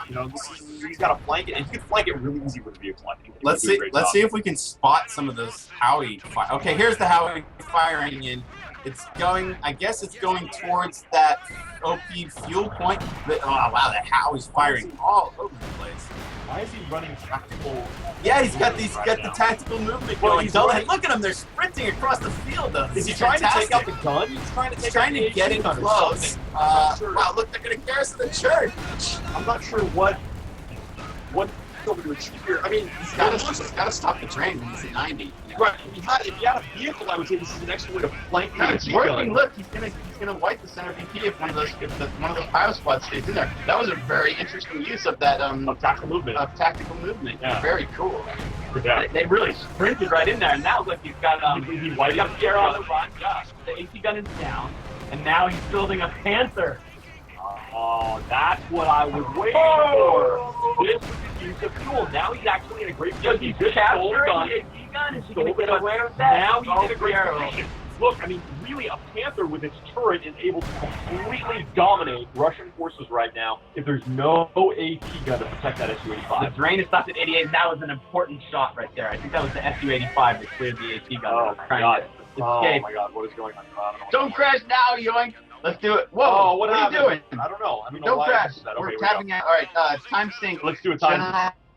He's got to flank it, and he can flank it really easy with a vehicle. I think. Let's see if we can spot some of those Howie fire. Okay, here's the Howie firing in. It's going. I guess it's going towards that OP fuel point. But, oh wow, the Howie's firing all over the place. Why is he running tactical? Yeah, he's got the tactical movement going. Dullahan, look at him! They're sprinting across the field. Though. Is he trying to take out the gun? He's trying to get in close. Wow, look, they're going to garrison the church. I'm not sure what he's going to achieve here. I mean, He's got to stop the train when he's at 90. right. If you had a vehicle, I would say this is an excellent way to flank No, the it's AT working. gun. Look, he's gonna wipe the center VP if one of those pilot squads stays in there. That was a very interesting use of that Of tactical movement. tactical movement. Yeah. Very cool. Yeah. They really sprinted right in there. And now look, he's got He wiped got Piero on the run. Yeah. The AT gun is down, and now he's building a Panther. Oh, that's what I was waiting for. This was the use of fuel. Now he's actually in a great position. He just stole the gun. Is he gonna get away with that? Now he's in a great position. Look, I mean, really, a Panther with its turret is able to completely dominate Russian forces right now if there's no AT gun to protect that The Su-85. drain is stopped at 88. That was an important shot right there. I think that was the Su-85 that cleared the AT gun. Oh, my God. Oh, escape. my God. What is going on? I don't know. Don't crash now, Yoink. Let's do it. Whoa, Oh, what are happened? you doing? I don't know. I don't know Don't why I crash. did that. Okay, We're here we tapping out. All right, time sync. Let's do a time.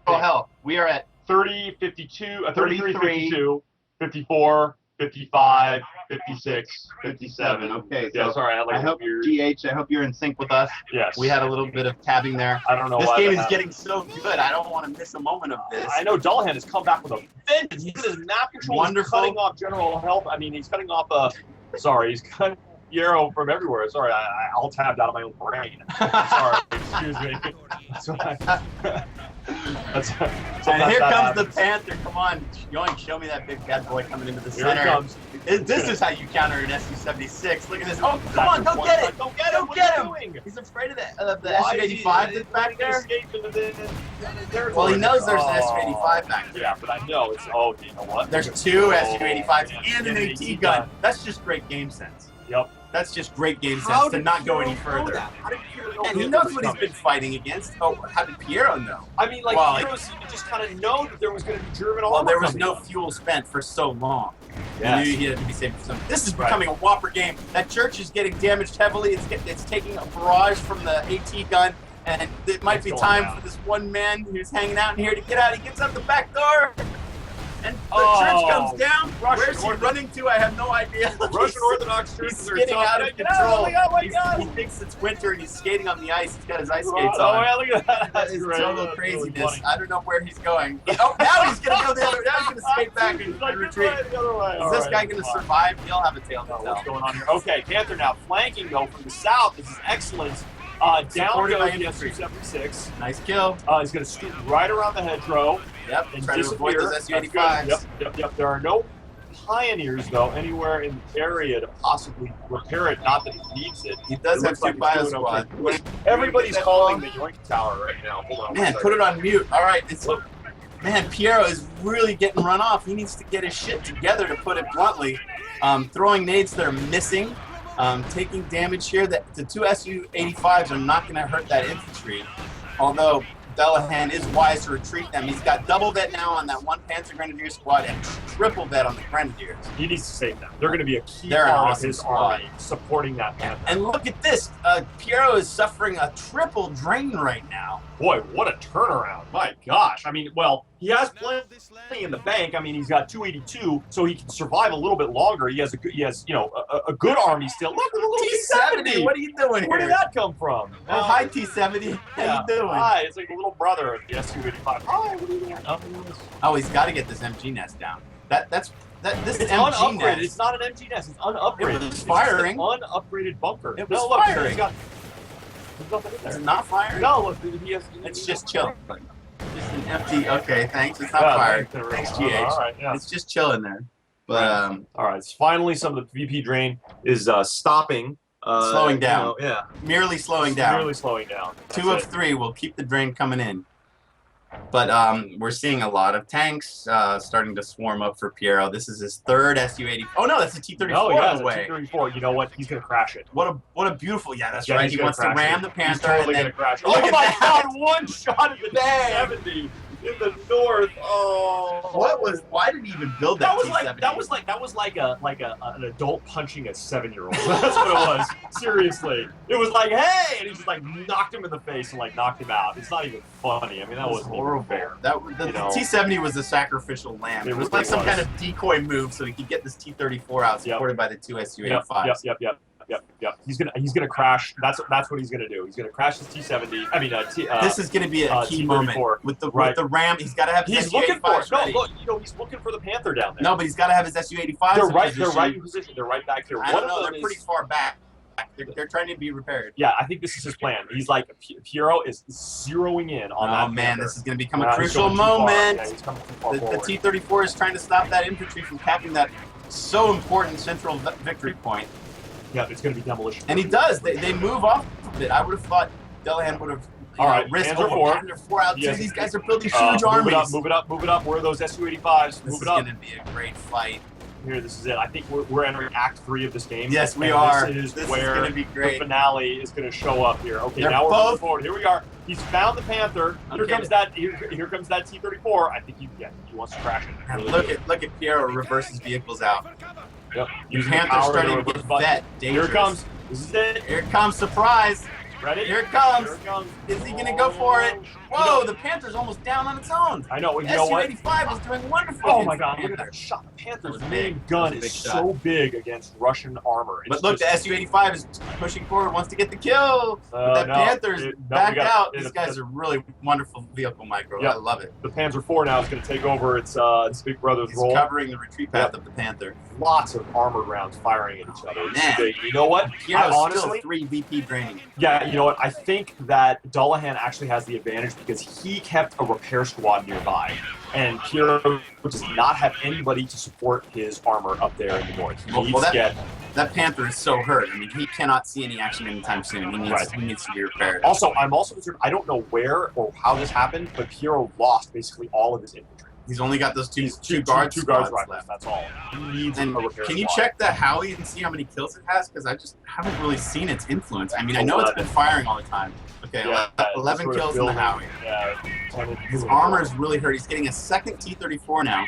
General hell. We are at 30, 52, 33, 52, 54, 55, 56, 57. Okay, Yeah, so sorry, I had like I a hope weird. GH. I hope you're in sync with us. Yes. We had a little bit of tabbing there. I don't know This why game that is happened. getting so good. I don't want to miss a moment of this. I know Dullahan has come back with a vengeance. He's his map control. Wonderful. He's cutting off general health. I mean, he's cutting off. Sorry, he's cutting Piero from everywhere. Sorry, I'll tabbed out of my own brain. Sorry, excuse me. That's why. And here comes the Panther. Come on, Yoink, show me that big bad boy coming into the Here center. it comes. This is how you counter an Su-76. Look at this. Oh, come on, go get it. Don't get Go him. What get are him. you doing? He's afraid of the Why is he- Su-85 that's back there. Escape into the territory. Well, he knows there's an Oh. Su-85 back there. Yeah, but I know it's. Oh, you know what? There's 2 Oh, Su-85s and an and AT gun. That's just great game sense. Yep. That's just great game sense to not go any further. How did Piero know And he that knows was what he's coming? been fighting against. Oh, how did Piero know? I mean, like, Well, Piero seemed to just kind of know that there was going to be German armor Well, there was coming. no fuel spent for so long. Yes. He knew he had to be saved for something. This is Right. becoming a whopper game. That church is getting damaged heavily. It's taking a barrage from the AT gun, and it might be It's time going down. for this one man who's hanging out in here to get out. He gets out the back door, and the Oh. church comes down. Russian Where's he Orthodox- running to? I have no idea. Russian Orthodox churches He's are skidding tough. out of Get out. control. Oh my God, He thinks it's winter and he's skating on the ice. He's got his ice Oh, skates oh, on. yeah, look at that. That That's is great. total That's really craziness. funny. I don't know where he's going. Oh, now he's gonna go the other. Now he's gonna skate back and Like, retreat. the other way. Is All this right, guy gonna fine. survive? He'll have a tail to Oh, tell. what's going on here? Okay, Panther now flanking though from the south. This is excellent. Down Supported by goes the infantry. Su-76. Nice kill. He's going to scoot right around the hedgerow Yep. and Try to avoid disappear. those That's Su-85s. good. Yep. There are no pioneers though anywhere in the area to possibly repair it. Not that he needs it. He does It have looks 2 like bio it's doing okay. squad. Everybody's That calling bomb? the Yoink Tower right now. Hold on. Man, put it on mute. All right. It's, Man, Piero is really getting run off. He needs to get his shit together, to put it bluntly. Throwing nades that are missing, taking damage here. The two Su-85s are not going to hurt that infantry, although Dullahan is wise to retreat them. He's got double vet now on that one Panzer Grenadier squad and triple vet on the Grenadiers. He needs to save them. They're going to be a key They're part an of awesome his squad. army supporting that Panther. And look at this. Piero is suffering a triple drain right now. Boy, what a turnaround. My gosh. I mean, well, he has plenty in the bank. I mean, he's got 282, so he can survive a little bit longer. He has a good army still. Look at the little T-70. What are you doing here? Where did that come from? Oh, hi, T-70. How you doing? Hi, it's like the little brother of the Su-85. Hi, what are you doing? Oh, he's got to get this MG nest down. This It's MG unupgraded. nest. It's not an MG nest. It's unupgraded. It was firing. It's an unupgraded bunker. It was no, look, firing. There's nothing in Is there. it not firing? No, look, he has. It's just chilling. Just an empty. Okay, thanks. It's not firing. Thanks, GH. All right, yeah. It's just chilling there. But All right. So finally, some of the VP drain is stopping. Slowing down. Yeah. merely slowing down. Merely slowing down. That's 2 of it. 3 will keep the drain coming in. But we're seeing a lot of tanks starting to swarm up for Piero. This is his third Su-80. Oh no, that's a T-34 Oh yeah, on the way. T-34. You know what? He's gonna crash it. What a beautiful. Yeah, that's Yeah, right. he's He gonna wants to crash ram it. the Panther. He's totally and gonna crash it. Look Oh at my that. God! One shot at the T-70 in the north. Oh. Why did he even build that? T-70? That was like an adult punching a 7-year-old. That's what it was. Seriously, it was like, hey, and he just like knocked him in the face and like knocked him out. It's not even funny. I mean, that was horrible. The T-70 was a sacrificial lamb. It was like some kind of decoy move so he could get this T-34 out, supported by the 2 Su-85s. Yep. He's gonna crash. That's what he's gonna do. He's gonna crash his T-70. I mean, this is gonna be a key moment with the ram. He's got to have his He's looking for it. Su-85s No, look, he's looking for the Panther down there. No, but he's got to have his Su-85s. They're right in position. They're right back here. I don't know. They're pretty far back. They're trying to be repaired. Yeah, I think this is his plan. He's like, Piero is zeroing in on that. Oh man, Panther. this is going to become a crucial moment. Yeah, he's coming too far The forward. T-34 is trying to stop that infantry from capping that so important central victory point. Yeah, it's going to be demolition. And he does. They move off of it. I would have thought Dullahan would have risked Panzer over 4 out. Yes. These guys are building huge armies. Move it up. Where are those Su-85s? This Move is it up. going to be a great fight. Here, this is it. I think we're entering Act 3 of this game. Yes, we are. This is where going to be great. The finale is going to show up here. Okay, They're now we're both moving forward. Here we are. He's found the Panther. Here Okay. comes that. Here comes that T-34. I think he wants to crash it. And Really look at Piero reverse his vehicles out. Yep. The Using the Panther's power starting to reverse get button. vet. Here Dangerous. it comes. This is it. Here it comes. Surprise. Ready? Here it comes. Here it comes. Is he going to go for it? Whoa, the Panther's almost down on its own. I know. You know what? Su-85 was doing wonderful. Oh against my the God! Look at Panther. that shot. The Panther's That was main big. gun That was a is big shot. so big against Russian armor. But look, the Su-85 is pushing forward, wants to get the kill. But that Panther's backed out. These guys are really wonderful vehicle micro. Yep. I love it. The Panzer IV now is going to take over its big brother's He's role. covering the retreat path of the Panther. Lots of armored rounds firing at each other. It's Man. big. You know what? Piero's honestly, still 3 VP draining. yeah, you know what? I think that Dullahan actually has the advantage because he kept a repair squad nearby. And Piero does not have anybody to support his armor up there in the north. He needs to get... That Panther is so hurt. I mean, he cannot see any action anytime soon. He needs to be repaired. Also, I'm also concerned, I don't know where or how this happened, but Piero lost basically all of his infantry. He's only got those two guards squads left. That's all. He needs and a repair can you squad. check the Howie and see how many kills it has? Because I just haven't really seen its influence. I mean, I know it's been firing all the time. Okay, Yeah, 11 kills in the Howie. Yeah, His armor is really hurt. He's getting a second T-34 now.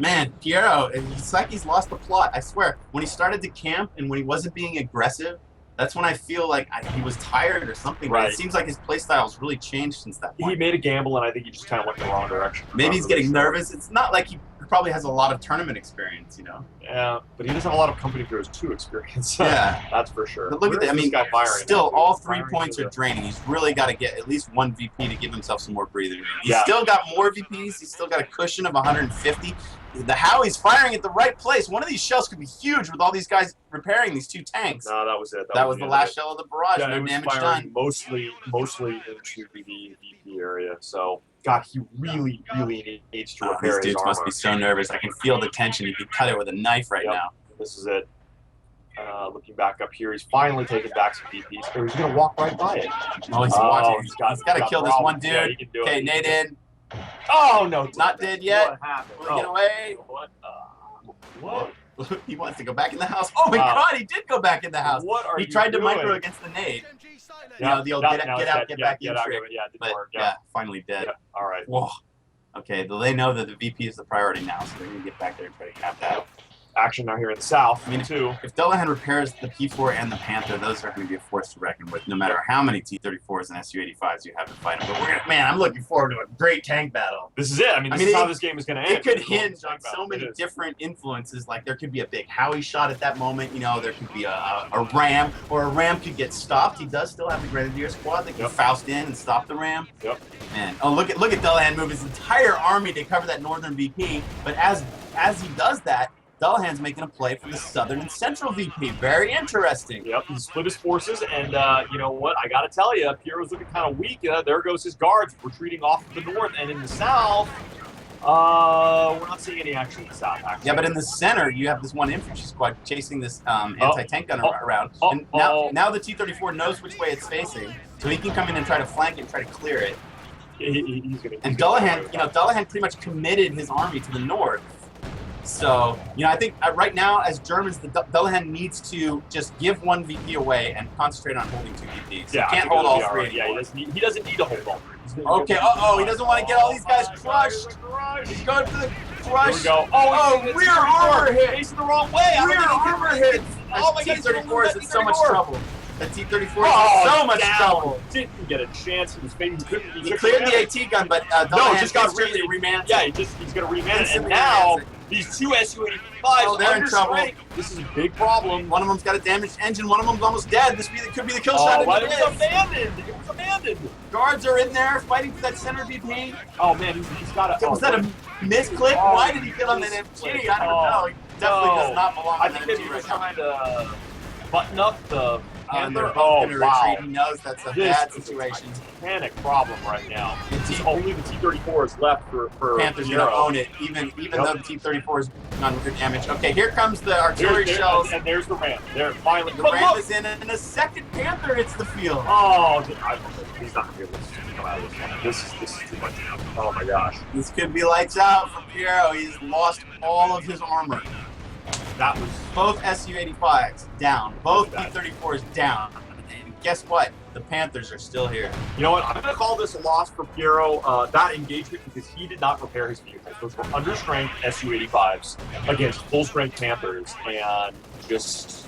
Man, Piero, it's like he's lost the plot. I swear, when he started to camp and when he wasn't being aggressive, that's when I feel like he was tired or something. But it seems like his playstyle's really changed since that point. He made a gamble, and I think he just kind of went in the wrong direction. Maybe he's getting nervous. It's not like he probably has a lot of tournament experience, you know? Yeah, but he doesn't have a lot of Company Heroes 2 experience. Yeah. That's for sure. But look at that. I mean, guy firing? still, all 3 points are draining. He's really got to get at least 1 VP to give himself some more breathing room. He's still got more VPs. He's still got a cushion of 150. The Howie's firing at the right place. One of these shells could be huge with all these guys repairing these 2 tanks. No, that was it. That was the last shell of the barrage. Yeah, no was damage firing done. Mostly into the VP area. So, God, he really needs to repair These his dudes armor. must be so nervous. I can feel the tension. You could cut it with a knife right now. This is it. Looking back up here, he's finally taking back some VPs. Or he's going to walk right by it. Oh, he's watching. He's got to kill this one dude. Yeah, he can do it. Okay, Nate in. Oh, no. Not dead yet. What happened? Will he get away? What? He wants to go back in the house. Oh my God, he did go back in the house. What are he you tried to doing? micro against the nade. Yeah, You know, the old get out, get back in trick. Yeah, it didn't But work. yeah, finally dead. Yeah. All right. Whoa. Okay, they know that the VP is the priority now, so they're going to get back there and try to cap that. Action now here in the south. I mean, too. If Dullahan repairs the P4 and the Panther, those are going to be a force to reckon with, no matter how many T-34s and Su-85s you have to fight them. But man, I'm looking forward to a great tank battle. This is it. I mean, this is how this game is going to end. It could hinge on so many different influences. Like, there could be a big Howie shot at that moment. You know, there could be a ram, or a ram could get stopped. He does still have the Grenadier squad that can Faust in and stop the ram. Yep. Man, oh, look at Dullahan move his entire army to cover that northern VP. But as he does that, Dullahan's making a play for the southern and central VP. Very interesting. Yep, he split his forces, and you know what? I got to tell you, Piero's looking kind of weak. There goes his guards retreating off to the north, and in the south, we're not seeing any action in the south, actually. Yeah, but in the center, you have this one infantry squad chasing this anti-tank gunner around. And now the T-34 knows which way it's facing, so he can come in and try to flank it and try to clear it. And Dullahan pretty much committed his army to the north. So, you know, I think right now, as Germans, Dullahan needs to just give one VP away and concentrate on holding two VPs. Yeah, he can't hold all three. Yeah, he doesn't need to hold all three. Okay, he doesn't want to get all these guys crushed. He's going for the crush. Here we go. Rear armor hit. Facing the wrong way. Rear armor hit. Oh my God, T-34 is in so much trouble. The T-34 is in so much trouble. Didn't get a chance. He was fading. He cleared the AT gun, but Dullahan just got really remanted. Yeah, he's going to reman it. And now these two Su-85s they're in trouble. This is a big problem. One of them's got a damaged engine. One of them's almost dead. This could be the kill shot. It was abandoned. It was abandoned. Guards are in there fighting for that center VP. Oh man, he's got a. Was that a misclick? Why did he get on that MG? I don't know. He definitely does not belong on that MG. I think he was trying to button up the. And they're both going to retreat. He knows that's a bad situation. It's a panic problem right now. Only the T-34 is left for Panthers going to own it, even though the T-34 is none for damage. Okay, here comes the artillery shells. And there's the ram. There, finally. The ram is in, and a second Panther hits the field. Oh, he's not going to be able to come out of this one. This is too much. Oh my gosh. This could be lights out for Piero. He's lost all of his armor. That was both Su-85s down, both T-34s down. And guess what? The Panthers are still here. You know what? I'm going to call this a loss for Piero, that engagement, because he did not repair his vehicles. Those were under-strength Su-85s against full-strength Panthers, and just,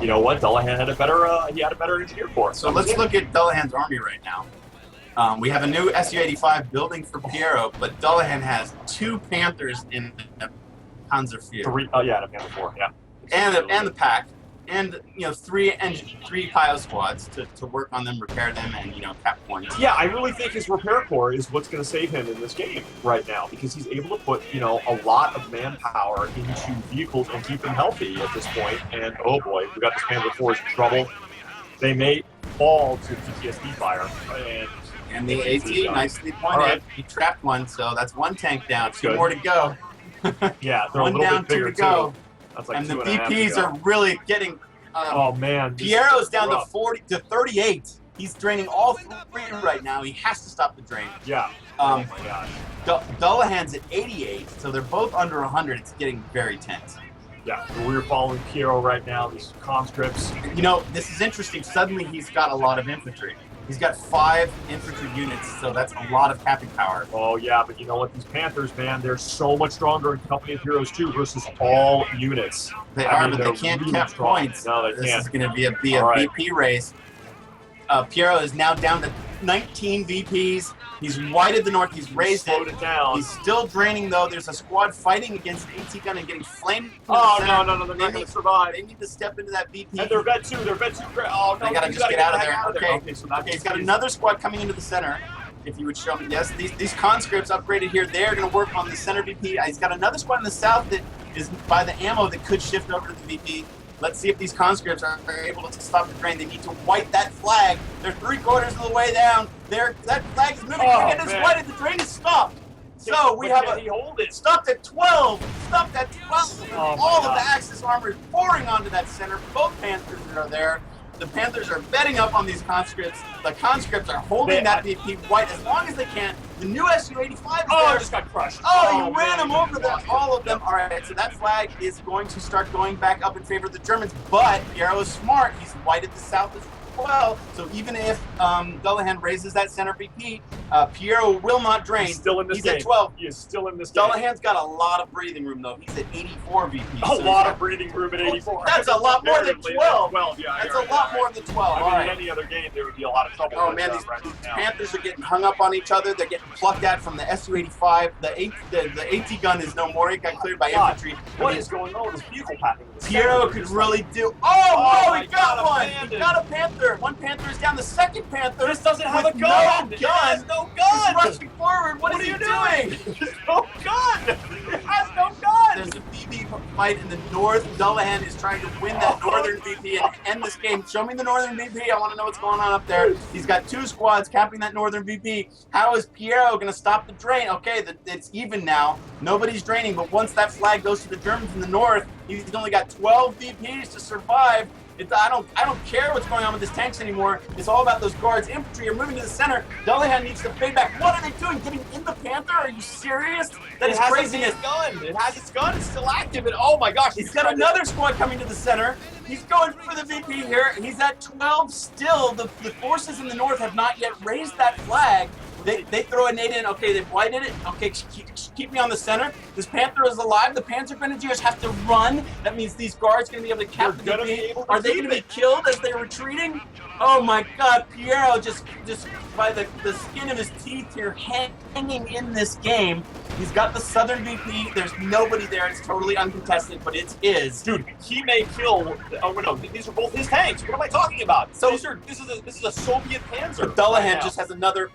you know what? Dullahan had a better engineer corps. So let's look at Dullahan's army right now. We have a new Su-85 building for Piero, but Dullahan has two Panthers in the Panzer IV. And a Panther 4, yeah. And the pack, and three PIO squads to work on them, repair them, and cap points. Yeah, I really think his repair corps is what's going to save him in this game right now, because he's able to put a lot of manpower into vehicles and keep them healthy at this point. And oh boy, we got this Panther 4's in trouble. They may fall to PTSD fire. And the AT nicely pointed. Right. He trapped one, so that's one tank down. Two more to go. Yeah, they're one a little down, bit bigger, two to go. That's like and the VPs are really getting. Oh man, Piero's down to 38. He's draining all three right now. He has to stop the drain. Yeah. Oh my gosh. Dullahan's at 88, so they're both under 100. It's getting very tense. Yeah, we're following Piero right now. These conscripts. This is interesting. Suddenly he's got a lot of infantry. He's got 5 infantry units, so that's a lot of capping power. Oh, yeah, but you know what? These Panthers, man, they're so much stronger in Company of Heroes 2 versus all units. They are, but they can't really cap points. No, they can't. This is going to be a VP race. Piero is now down to 19 VPs. He's widened the north. He's raised it down. He's still draining, though. There's a squad fighting against AT gun and getting flamed. Oh, no, they're not going to survive. They need to step into that VP. And they're vet 2. Oh, no, they got to just get out of there. Okay, okay, he's got another squad coming into the center. If you would show me, yes, these conscripts upgraded here. They're going to work on the center VP. He's got another squad in the south that is by the ammo that could shift over to the VP. Let's see if these conscripts are able to stop the drain. They need to white that flag. They're 3/4 of the way down. That flag is moving. It is whited. The drain is stopped. So we have stopped at 12. Stopped at 12. All of the Axis armor is pouring onto that center. Both Panthers are there. The Panthers are betting up on these conscripts. The conscripts are holding that VP white as long as they can. The new SU-85 is there. Just got crushed. Oh, he ran them over them, all of them. All right, so that flag is going to start going back up in favor of the Germans, but Piero is smart. He's white at the south as well. So even if Dullahan raises that center VP, Piero will not drain. He's still in this game. He's at 12. He is still in this game. Dullahan's got a lot of breathing room, though. He's at 84 VP. A lot of breathing room at 84. That's a lot more than 12. 12, yeah. That's a lot more than 12. I mean, in any other game, there would be a lot of trouble. Oh, man, these Panthers are getting hung up on each other. They're getting plucked at from the SU-85. The AT gun is no more. It got cleared by infantry. What is going on with this vehicle packing? Piero could really do... Oh, he got one! He got a Panther. One Panther is down. The second Panther... This doesn't have a gun! No It gun! has no gun! He's rushing forward. What is he doing? There's no gun! It has no gun! There's a VP fight in the north. Dullahan is trying to win that northern VP and end this game. Show me the northern VP. I want to know what's going on up there. He's got 2 squads capping that northern VP. How is Piero going to stop the drain? Okay, it's even now. Nobody's draining, but once that flag goes to the Germans in the north, he's only got 12 VPs to survive. I don't care what's going on with his tanks anymore. It's all about those guards. Infantry are moving to the center. Dullahan needs to fade back. What are they doing? Getting in the Panther? Are you serious? That is craziness. It has its gun. It's still active. And oh my gosh, he's got another squad coming to the center. He's going for the VP here. He's at 12 still. The forces in the north have not yet raised that flag. They throw a nade in. Okay, they've whited it. Okay, keep me on the center. This Panther is alive. The Panzer Grenadiers have to run. That means these guards are going to be able to cap the VP. Are they going to be killed as they're retreating? Oh my God, Piero just by the skin of his teeth here hanging in this game. He's got the southern VP. There's nobody there. It's totally uncontested, but it's his. Dude, he may kill. Oh no, these are both his tanks. What am I talking about? So this is a Soviet Panzer. But Dullahan just has another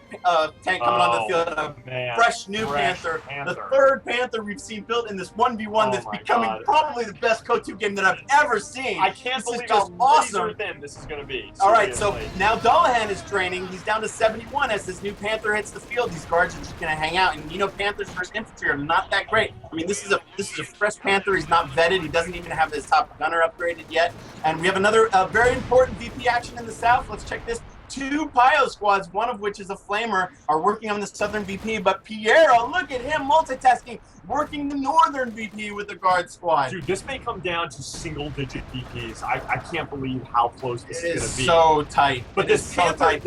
tank coming on the field. A fresh new Panther. The third Panther we've seen built in this 1v1 that's becoming probably the best KOTU game that I've ever seen. I can't believe how awesome thin this is going to be. All right, so now Dullahan is draining. He's down to 71 as this new Panther hits the field. These guards are just going to hang out, and you know Panthers versus infantry are not that great. I mean, this is a fresh Panther. He's not vetted. He doesn't even have his top gunner upgraded yet. And we have another very important VP action in the south. Let's check this. 2 Pio squads, one of which is a flamer, are working on the southern VP, but Piero, look at him multitasking, working the northern VP with the guard squad. Dude, this may come down to single-digit VPs. I can't believe how close this is going to be. So tight. But this Panther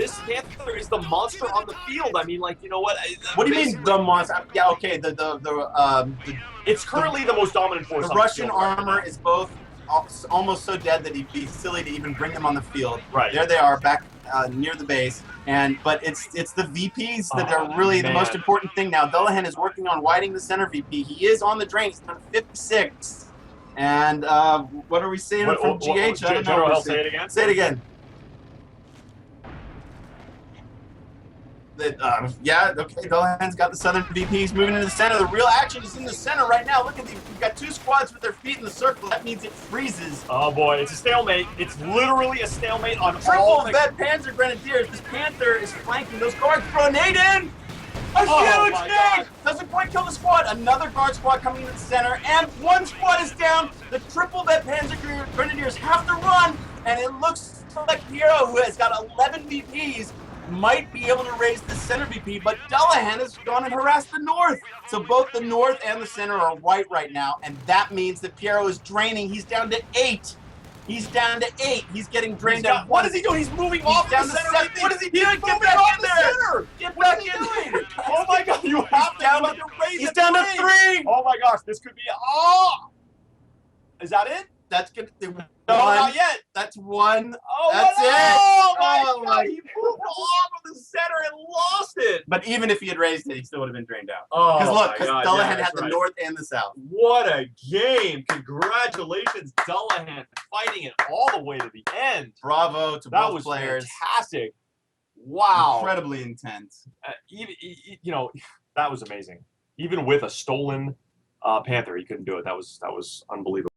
is the monster on the field. I mean, like, you know what? What do you mean the monster? Yeah, okay. It's currently the most dominant force. The Russian armor is both almost so dead that he'd be silly to even bring them on the field. Right. There they are back near the base, but it's the VPs that are really the most important thing now. Dullahan is working on widening the center VP. He is on the drain. He's on 56. And what are we saying from GH? I don't know. Say it again. Say it again. Yeah, okay, Dullahan's got the southern VPs moving into the center. The real action is in the center right now. Look at these. We've got 2 squads with their feet in the circle. That means it freezes. Oh boy, it's a stalemate. It's literally a stalemate on triple vet Panzer Grenadiers. This Panther is flanking. Those guards throw a nade in. A huge nade! Doesn't quite kill the squad. Another guard squad coming into the center, and 1 squad is down. The triple vet Panzer Grenadiers have to run, and it looks like Piero, who has got 11 VPs, might be able to raise the center VP, but Dullahan has gone and harassed the north. So both the north and the center are white right now, and that means that Piero is draining. He's down to 8. He's down to 8. He's getting drained out. What is he doing? He's moving off down the to center. 7. What is he doing? Get back in there! Get back in there! Oh my God! You have to raise. He's down to 3. Oh my gosh! This could be. Oh! Is that it? That's good. No, not yet. That's 1. Oh, that's it. Oh my God! He moved off of the center and lost it. But even if he had raised it, he still would have been drained out. Oh, because look, Dullahan had the north and the south. What a game! Congratulations, Dullahan, fighting it all the way to the end. Bravo to both players. Fantastic. Wow. Incredibly intense. Even that was amazing. Even with a stolen Panther, he couldn't do it. That was unbelievable.